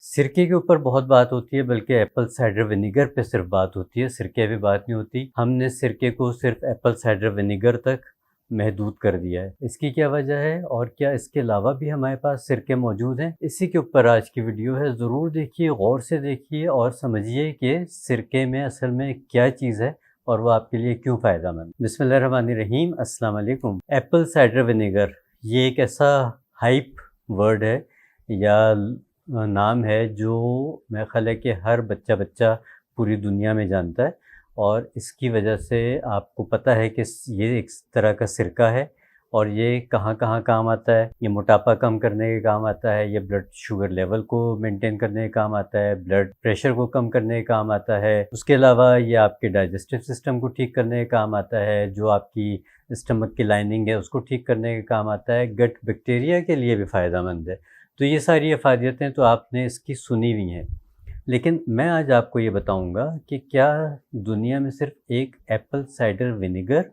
सिरके के ऊपर बहुत बात होती है, बल्कि एप्पल साइडर विनेगर पे सिर्फ बात होती है, सिरके पे बात नहीं होती। हमने सिरके को सिर्फ एप्पल साइडर विनेगर तक महदूद कर दिया है। इसकी क्या वजह है और क्या इसके अलावा भी हमारे पास सिरके मौजूद हैं? इसी के ऊपर आज की वीडियो है। ज़रूर देखिए, गौर से देखिए और समझिए कि सिरके में असल में क्या चीज़ है और वो आपके लिए क्यों फ़ायदेमंद। बिस्मिल्लाहिर्रहमानिर्रहीम, अस्सलाम वालेकुम। एप्पल साइडर विनेगर ये एक ऐसा हाइप वर्ड है या नाम है जो मेरा ख़्याल है कि हर बच्चा पूरी दुनिया में जानता है और इसकी वजह से आपको पता है कि ये एक तरह का सिरका है और ये कहाँ-कहाँ काम आता है। ये मोटापा कम करने के काम आता है, ये ब्लड शुगर लेवल को मेंटेन करने के काम आता है, ब्लड प्रेशर को कम करने के काम आता है। उसके अलावा ये आपके डाइजेस्टिव सिस्टम को ठीक करने के काम आता है, जो आपकी स्टमक की लाइनिंग है उसको ठीक करने के काम आता है, गट बैक्टीरिया के लिए भी फ़ायदेमंद है। तो ये सारी अफ़ादियतें तो आपने इसकी सुनी हुई हैं। लेकिन मैं आज आपको ये बताऊँगा कि क्या दुनिया में सिर्फ़ एक एप्पल साइडर विनेगर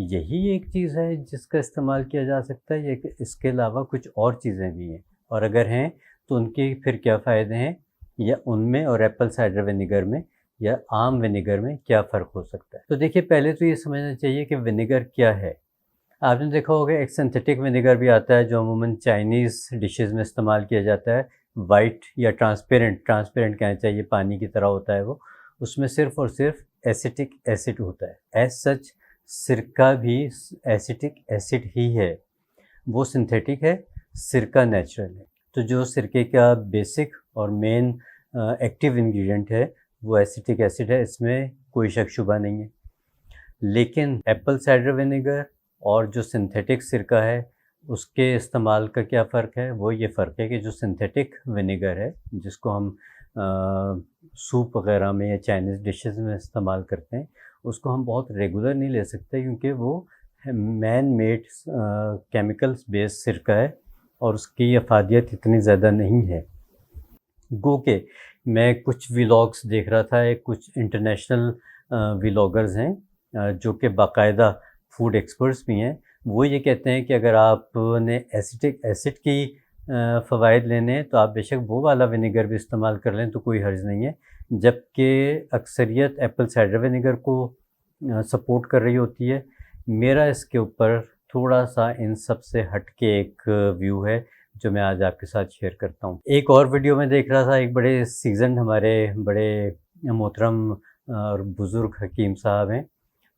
यही एक चीज़ है जिसका इस्तेमाल किया जा सकता है या कि इसके अलावा कुछ और चीज़ें भी हैं? और अगर हैं तो उनके फिर क्या फ़ायदे हैं या उनमें और एप्पल साइडर विनेगर में या आम विनेगर में क्या फ़र्क हो सकता है? तो देखिए, पहले तो ये समझना चाहिए कि विनेगर क्या है? आपने देखा होगा एक सिंथेटिक विनेगर भी आता है जो अमूमन चाइनीज़ डिशेज़ में इस्तेमाल किया जाता है। वाइट या ट्रांसपेरेंट कहना चाहिए, पानी की तरह होता है वो। उसमें सिर्फ़ और सिर्फ़ एसिटिक एसिड होता है। एज़ सच सिरका भी एसिटिक एसिड ही है। वो सिंथेटिक है, सिरका नेचुरल है। तो जो सिरके का बेसिक और मेन एक्टिव इंग्रीडिएंट है वो एसिटिक एसिड है, इसमें कोई शक शुबा नहीं है। लेकिन एप्पल साइडर विनेगर और जो सिंथेटिक सिरका है उसके इस्तेमाल का क्या फ़र्क है? वो ये फ़र्क है कि जो सिंथेटिक विनेगर है जिसको हम सूप वग़ैरह में या चाइनीज़ डिशेज़ में इस्तेमाल करते हैं, उसको हम बहुत रेगुलर नहीं ले सकते क्योंकि वो मैन मेड केमिकल्स बेस्ड सिरका है और उसकी अफ़ादियत इतनी ज़्यादा नहीं है। गो के मैं कुछ व्लॉग्स देख रहा था, एक कुछ इंटरनेशनल व्लॉगर्स हैं जो कि बाकायदा फूड एक्सपर्ट्स भी हैं। वो ये कहते हैं कि अगर आपने एसिटिक एसिड की फ़वाइद लेने हैं तो आप बेशक वो वाला विनेगर भी इस्तेमाल कर लें तो कोई हर्ज नहीं है। जबकि अक्सरियत एप्पल साइडर विनेगर को सपोर्ट कर रही होती है। मेरा इसके ऊपर थोड़ा-सा इन सब से हट के एक व्यू है जो मैं आज आपके साथ शेयर करता हूँ। एक और वीडियो में देख रहा था, एक बड़े सीज़न्ड हमारे बड़े मोहतरम और बुज़ुर्ग हकीम साहब हैं।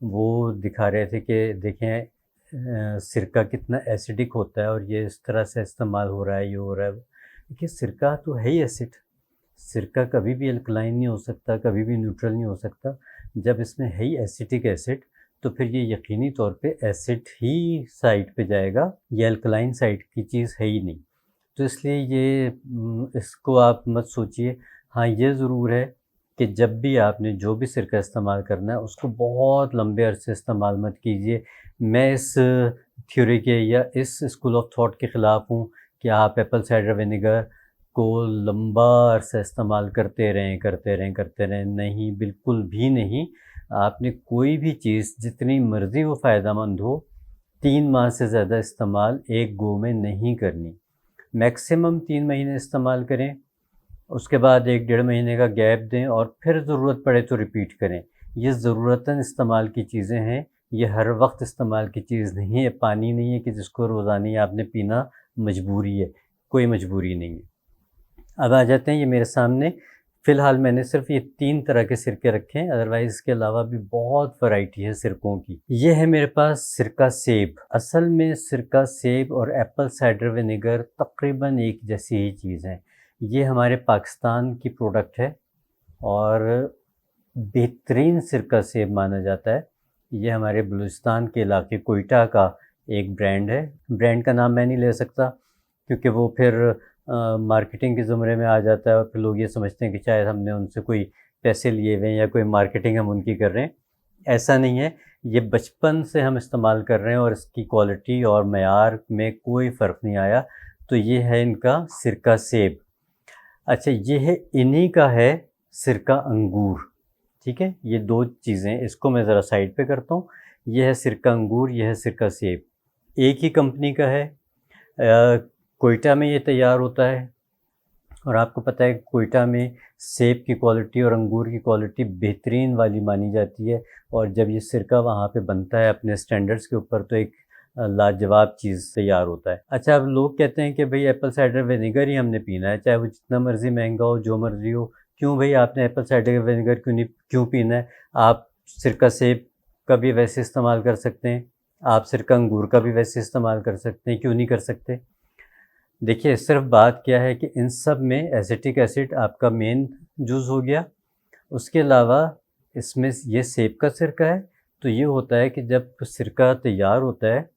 वो दिखा रहे थे कि देखें सिरका कितना एसिडिक होता है और ये इस तरह से इस्तेमाल हो रहा है, ये हो रहा है। देखिए, सिरका तो है ही एसिड। सिरका कभी भी अल्कलाइन नहीं हो सकता, कभी भी न्यूट्रल नहीं हो सकता। जब इसमें है ही एसिटिक एसिड तो फिर ये यकीनी तौर पे एसिड ही साइड पे जाएगा, ये अल्कलाइन साइड की चीज़ है ही नहीं। तो इसलिए ये इसको आप मत सोचिए। हाँ, ये ज़रूर है कि जब भी आपने जो भी सिरका इस्तेमाल करना है उसको बहुत लंबे अरसे इस्तेमाल मत कीजिए। मैं इस थ्योरी के या इस स्कूल ऑफ थॉट के ख़िलाफ़ हूँ कि आप एप्पल साइडर विनेगर को लंबा अरसा इस्तेमाल करते रहें। नहीं, बिल्कुल भी नहीं। आपने कोई भी चीज़ जितनी मर्ज़ी वो फ़ायदेमंद हो, 3 माह से ज़्यादा इस्तेमाल एक गो में नहीं करनी। मैक्सिमम 3 महीने इस्तेमाल करें, उसके बाद 1 डेढ़ महीने का गैप दें और फिर ज़रूरत पड़े तो रिपीट करें। ये ज़रूरतन इस्तेमाल की चीज़ें हैं, ये हर वक्त इस्तेमाल की चीज़ नहीं है। पानी नहीं है कि जिसको रोज़ाना ही आपने पीना मजबूरी है, कोई मजबूरी नहीं है। अब आ जाते हैं ये मेरे सामने, फ़िलहाल मैंने सिर्फ़ ये 3 तरह के सिरके रखे हैं, अदरवाइज़ इसके अलावा भी बहुत वैरायटी है सिरकों की। ये है मेरे पास सिरका सेब। असल में सिरका सेब और एप्पल साइडर विनेगर तकरीबन एक जैसी ही चीज़ है। ये हमारे पाकिस्तान की प्रोडक्ट है और बेहतरीन सिरका सेब माना जाता है। ये हमारे बलूचिस्तान के इलाके कोयटा का एक ब्रांड है। ब्रांड का नाम मैं नहीं ले सकता क्योंकि वो फिर मार्केटिंग के ज़ुमरे में आ जाता है और फिर लोग ये समझते हैं कि शायद हमने उनसे कोई पैसे लिए हुए हैं या कोई मार्केटिंग हम उनकी कर रहे हैं। ऐसा नहीं है, ये बचपन से हम इस्तेमाल कर रहे हैं और इसकी क्वालिटी और मयार में कोई फ़र्क नहीं आया। तो ये है इनका सिरका सेब। अच्छा, ये है इन्हीं का है सिरका अंगूर, ठीक है? ये 2 चीज़ें, इसको मैं ज़रा साइड पे करता हूँ। ये है सिरका अंगूर, ये है सिरका सेब। एक ही कंपनी का है। कोयटा में ये तैयार होता है और आपको पता है कोयटा में सेब की क्वालिटी और अंगूर की क्वालिटी बेहतरीन वाली मानी जाती है, और जब ये सिरका वहाँ पे बनता है अपने स्टैंडर्ड्स के ऊपर तो एक लाजवाब चीज़ तैयार होता है। अच्छा, अब लोग कहते हैं कि भई एप्पल साइडर विनेगर ही हमने पीना है, चाहे वो जितना मर्ज़ी महँगा हो, जो मर्ज़ी हो। क्यों भई आपने एप्पल साइडर विनेगर क्यों पीना है? आप सिरका सेब का भी वैसे इस्तेमाल कर सकते हैं, आप सिरका अंगूर का भी वैसे इस्तेमाल कर सकते हैं, क्यों नहीं कर सकते? देखिए, सिर्फ़ बात क्या है कि इन सब में एसिटिक एसिड आपका मेन जूस हो गया। उसके अलावा इसमें ये सेब का सिरका है, तो ये होता है कि जब सिरका तैयार होता है,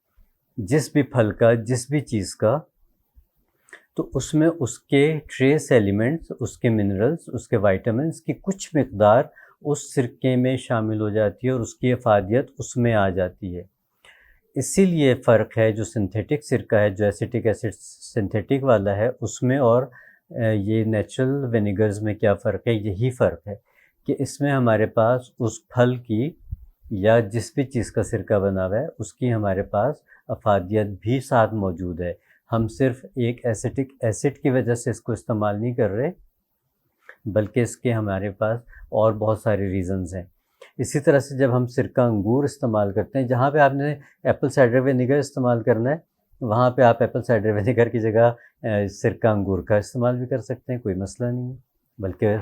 जिस भी फल का, जिस भी चीज़ का, तो उसमें उसके ट्रेस एलिमेंट्स, उसके मिनरल्स, उसके विटामिन्स की कुछ मिक़दार उस सिरके में शामिल हो जाती है और उसकी अफ़ादियत उसमें आ जाती है। इसीलिए फ़र्क है जो सिंथेटिक सिरका है, जो एसिटिक एसिड सिंथेटिक वाला है उसमें, और ये नेचुरल विनेगर्स में क्या फ़र्क है? यही फ़र्क है कि इसमें हमारे पास उस फल की या जिस भी चीज़ का सिरका बना हुआ है उसकी हमारे पास अफ़ादियत भी साथ मौजूद है। हम सिर्फ़ एक एसिटिक एसिड की वजह से इसको इस्तेमाल नहीं कर रहे, बल्कि इसके हमारे पास और बहुत सारे रीज़न्स हैं। इसी तरह से जब हम सिरका अंगूर इस्तेमाल करते हैं, जहाँ पे आपने एप्पल साइडर विनेगर इस्तेमाल करना है, वहाँ पे आप एप्पल साइडर विनेगर की जगह सिरका अंगूर का इस्तेमाल भी कर सकते हैं, कोई मसला नहीं है। बल्कि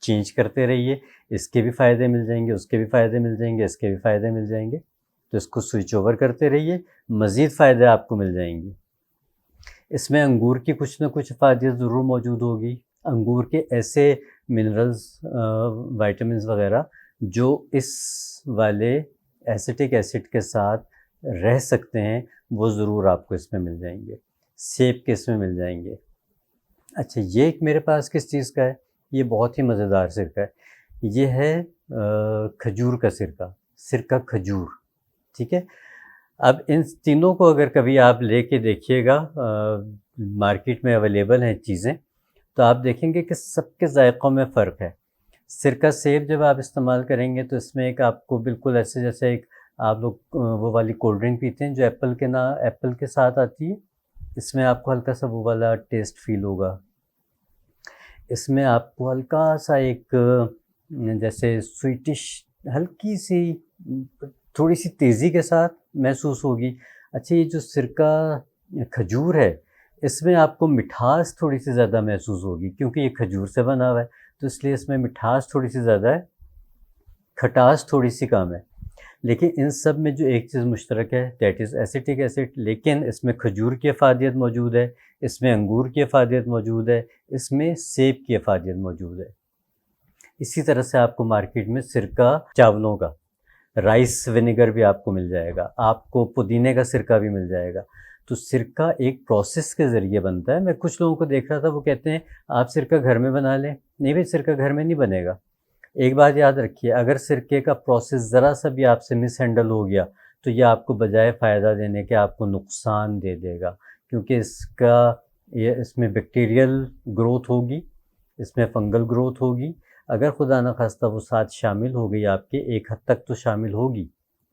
चेंज करते रहिए, इसके भी फ़ायदे मिल जाएँगे, उसके भी फ़ायदे मिल जाएँगे, इसके भी फ़ायदे मिल जाएँगे। तो इसको स्विच ओवर करते रहिए, मज़ीद फ़ायदे आपको मिल जाएँगे। इसमें अंगूर की कुछ न कुछ अफ़ादियत ज़रूर मौजूद होगी। अंगूर के ऐसे मिनरल्स, विटामिन्स वग़ैरह जो इस वाले एसिटिक एसिड के साथ रह सकते हैं, वो ज़रूर आपको इसमें मिल जाएँगे। सेब के इसमें मिल जाएँगे। अच्छा, ये एक मेरे पास किस चीज़ का है? ये बहुत ही मज़ेदार सिरका है। ये है खजूर का सिरका, सिरका खजूर, ठीक है? अब इन तीनों को अगर कभी आप लेके देखिएगा, मार्केट में अवेलेबल हैं चीज़ें, तो आप देखेंगे कि सबके ज़ायक़ों में फ़र्क है। सिरका सेब जब आप इस्तेमाल करेंगे तो इसमें एक आपको बिल्कुल ऐसे जैसे एक आप लोग वो वाली कोल्ड ड्रिंक पीते हैं जो एप्पल के साथ आती है, इसमें आपको हल्का सा वो वाला टेस्ट फ़ील होगा। इसमें आपको हल्का-सा एक जैसे स्वीटिश हल्की-सी थोड़ी-सी तेज़ी के साथ महसूस होगी। अच्छा, ये जो सिरका खजूर है, इसमें आपको मिठास थोड़ी-सी ज़्यादा महसूस होगी क्योंकि ये खजूर से बना हुआ है, तो इसलिए इसमें मिठास थोड़ी-सी ज़्यादा है, खटास थोड़ी-सी कम है। लेकिन इन सब में जो एक चीज़ मुश्तरक है दैट इज़ एसिटिक एसिड, लेकिन इसमें खजूर की अफ़ादियत मौजूद है, इसमें अंगूर की अफ़ादियत मौजूद है, इसमें सेब की अफ़ादियत मौजूद है। इसी तरह से आपको मार्केट में सिरका चावलों का, राइस विनेगर भी आपको मिल जाएगा, आपको पुदीने का सिरका भी मिल जाएगा। तो सिरका एक प्रोसेस के ज़रिए बनता है। मैं कुछ लोगों को देख रहा था, वो कहते हैं आप सिरका घर में बना लें। नहीं भाई, सिरका घर में नहीं बनेगा। एक बात याद रखिए, अगर सिरके का प्रोसेस ज़रा-सा भी आपसे मिसहैंडल हो गया, तो ये आपको बजाय फ़ायदा देने के आपको नुकसान दे देगा। क्योंकि इसमें बैक्टीरियल ग्रोथ होगी, इसमें फंगल ग्रोथ होगी। अगर खुदा न ख़ास्ता वो साथ शामिल हो गई आपके, एक हद तक तो शामिल होगी,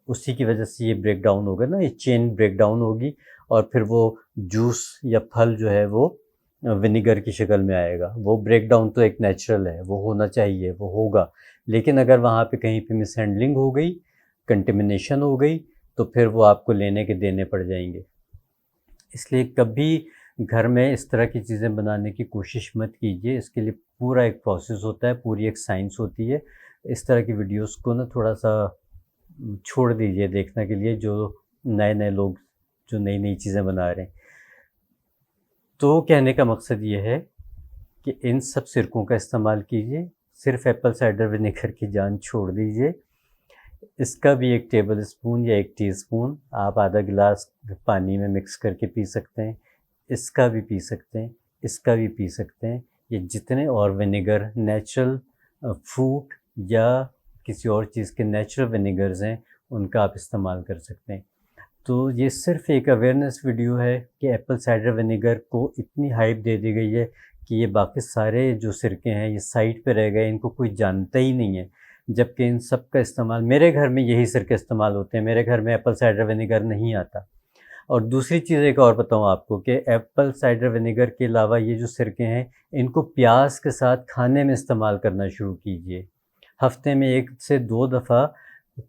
उसी की वजह से ये ब्रेक डाउन होगा ना, ये चेन ब्रेक डाउन होगी और फिर वो जूस या फल जो है वो विनेगर की शक्ल में आएगा। वो ब्रेक डाउन तो एक नेचुरल है, वो होना चाहिए, वो होगा। लेकिन अगर वहाँ पे कहीं पे मिसहैंडलिंग हो गई, कंटेमिनेशन हो गई, तो फिर वो आपको लेने के देने पड़ जाएँगे। इसलिए कभी घर में इस तरह की चीज़ें बनाने की कोशिश मत कीजिए। इसके लिए पूरा एक प्रोसेस होता है, पूरी एक साइंस होती है। इस तरह की वीडियोज़ को ना थोड़ा-सा छोड़ दीजिए देखने के लिए, जो नए-नए लोग जो नई-नई चीज़ें बना रहे हैं। तो कहने का मकसद ये है कि इन सब सिरकों का इस्तेमाल कीजिए, सिर्फ़ एप्पल साइडर विनेगर की जान छोड़ दीजिए। इसका भी 1 टेबल स्पून या 1 टीस्पून आप आधा गिलास पानी में मिक्स करके पी सकते हैं। इसका भी पी सकते हैं, इसका भी पी सकते हैं। ये जितने और विनेगर नेचुरल फ्रूट या किसी और चीज़ के नेचुरल विनेगर्स हैं, उनका आप इस्तेमाल कर सकते हैं। तो ये सिर्फ़ एक अवेयरनेस वीडियो है कि एप्पल साइडर विनेगर को इतनी हाइप दे दी गई है कि ये बाकी सारे जो सिरके हैं, ये साइड पे रह गए, इनको कोई जानता ही नहीं है। जबकि इन सब का इस्तेमाल मेरे घर में यही सिरके इस्तेमाल होते हैं, मेरे घर में एप्पल साइडर विनेगर नहीं आता। और दूसरी चीज़ एक और बताऊँ आपको कि एप्पल साइडर विनेगर के अलावा ये जो सिरके हैं, इनको प्याज के साथ खाने में इस्तेमाल करना शुरू कीजिए। हफ्ते में 1 से 2 दफ़ा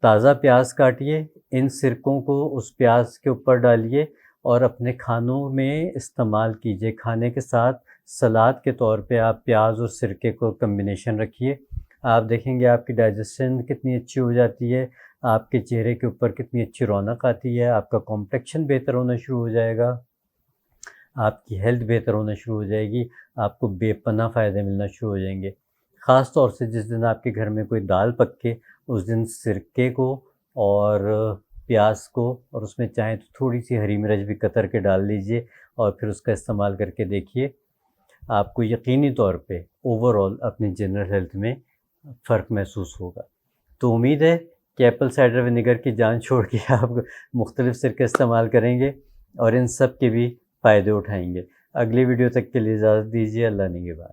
ताज़ा प्याज काटिए, इन सिरकों को उस प्याज के ऊपर डालिए और अपने खानों में इस्तेमाल कीजिए। खाने के साथ सलाद के तौर पे आप प्याज और सिरके को कॉम्बिनेशन रखिए। आप देखेंगे आपकी डाइजेशन कितनी अच्छी हो जाती है, आपके चेहरे के ऊपर कितनी अच्छी रौनक आती है, आपका कॉम्प्लेक्शन बेहतर होना शुरू हो जाएगा, आपकी हेल्थ बेहतर होना शुरू हो जाएगी, आपको बेपनाह फ़ायदे मिलना शुरू हो जाएंगे। ख़ास तौर से जिस दिन आपके घर में कोई दाल पके, उस दिन सिरके को और प्याज को और उसमें चाहें तो थोड़ी-सी हरी मिर्च भी कतर के डाल लीजिए और फिर उसका इस्तेमाल करके देखिए। आपको यकीनी तौर पे ओवरऑल अपनी जनरल हेल्थ में फ़र्क महसूस होगा। तो उम्मीद है कि एप्पल साइडर विनेगर की जान छोड़ के आप मुख्तलिफ़ सिरके इस्तेमाल करेंगे और इन सब के भी फ़ायदे उठाएँगे। अगली वीडियो तक के लिए इजाज़त दीजिए। अल्लाह निगहबान।